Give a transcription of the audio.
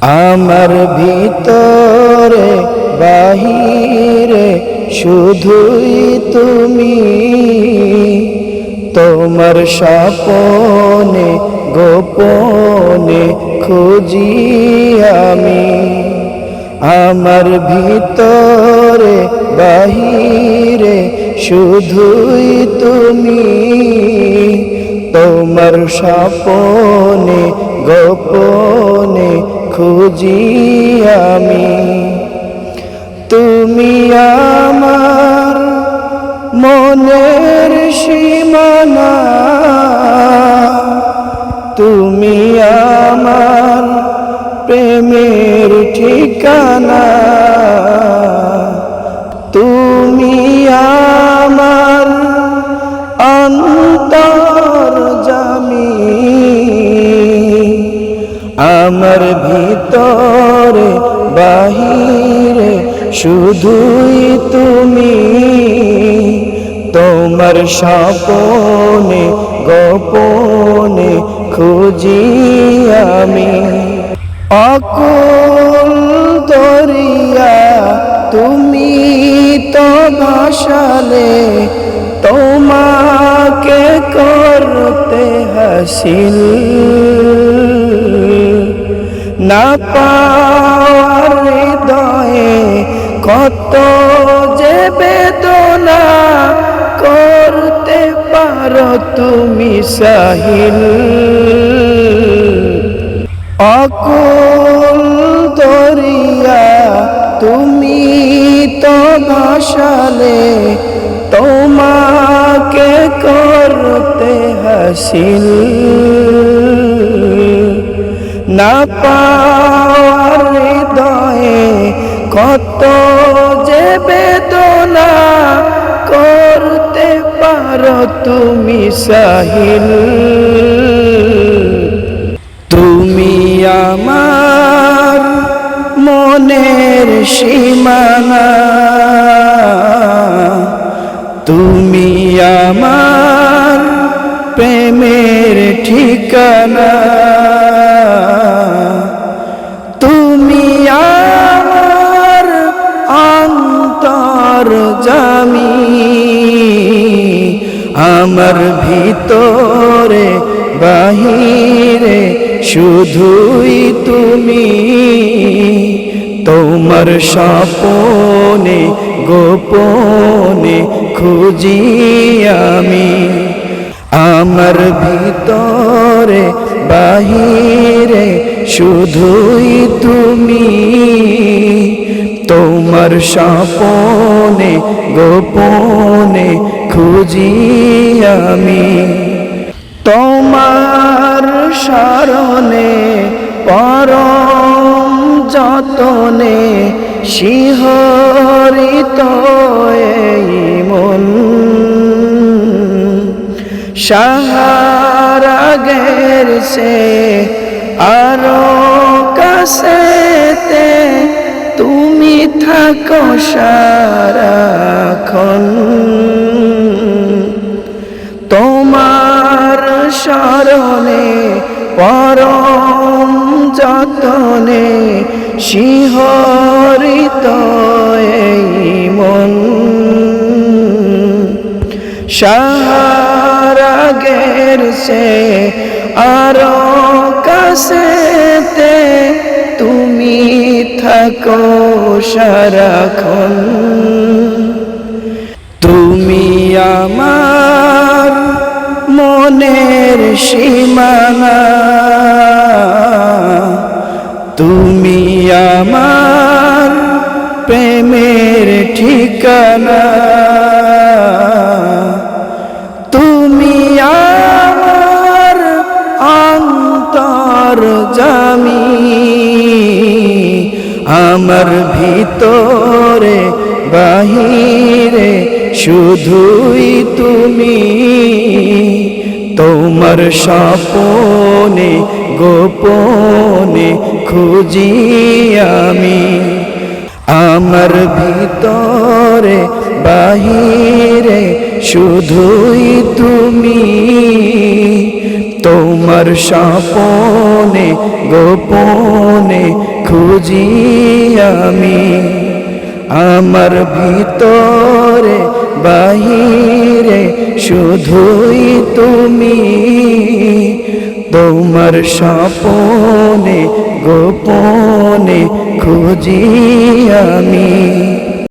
আমার ভিতরে বাহিরে শুধুই তুমি, তোমার স্বপনে গোপনে খুঁজি আমি। আমার ভিতরে বাহিরে শুধুই তুমি, তোমার স্বপনে গোপনে খুঁজি আমি। তুমি আমার মনের সীমানা, তুমি আমার প্রেমের ঠিকানা, তুমি আমার অন্তর্যামী। আমার ভিতরে বাহিরে শুধুই তুমি, তোমার স্বপনে গোপনে খুঁজি আমি। অকুল দরিয়া তুমি তো ভাসালে, তোমাকে করতে হাসিল না পাওয়ার হৃদয়ে কত যে বেদনা, করতে পারো তুমি সাহিল। অকুল দরিয়া তুমি তো ভাসালে, তোমাকে করতে হাসিল না পাওয়ার হৃদয়ে কত যে বেদনা, করতে পারো তুমি সাহিল। তুমি আমার মনের সীমানা, তুমি আমার প্রেমের ঠিকানা, তুমি আমার অন্তর্যামী। আমার ভিতরে বাহিরে শুধুই তুমি, তোমার স্বপনে গোপনে খুঁজি আমি। আমার ভিতরে বাহিরে শুধুই তুমি, তোমার স্বপনে গোপনে খুঁজি আমি। তোমার শরণে পরম যতনে শিহরিত এই মন, সাহারাগের সে আরো কাছেতে তুমি থাকো সারাক্ষণ। তোমার শরণে পরম যতনে শিহরিত এই মন, সাহারাগের সে আরো কাছেতে তুমি থাকো সারাক্ষণ। তুমি আমার মনের সীমানা, তুমি আমার প্রেমের ঠিকানা, তুমি আমার অন্তর্যামী। আমার ভিতরে বাহিরে শুধুই তুমি, তোমার স্বপনে গোপনে খুঁজি আমি। আমার ভিতরে বাহিরে শুধুই তুমি, তোমার স্বপনে গোপনে খুঁজি আমি। আমার ভিতরে বাহিরে শুধুই তুমি, তোমার স্বপনে গোপনে খুঁজি আমি।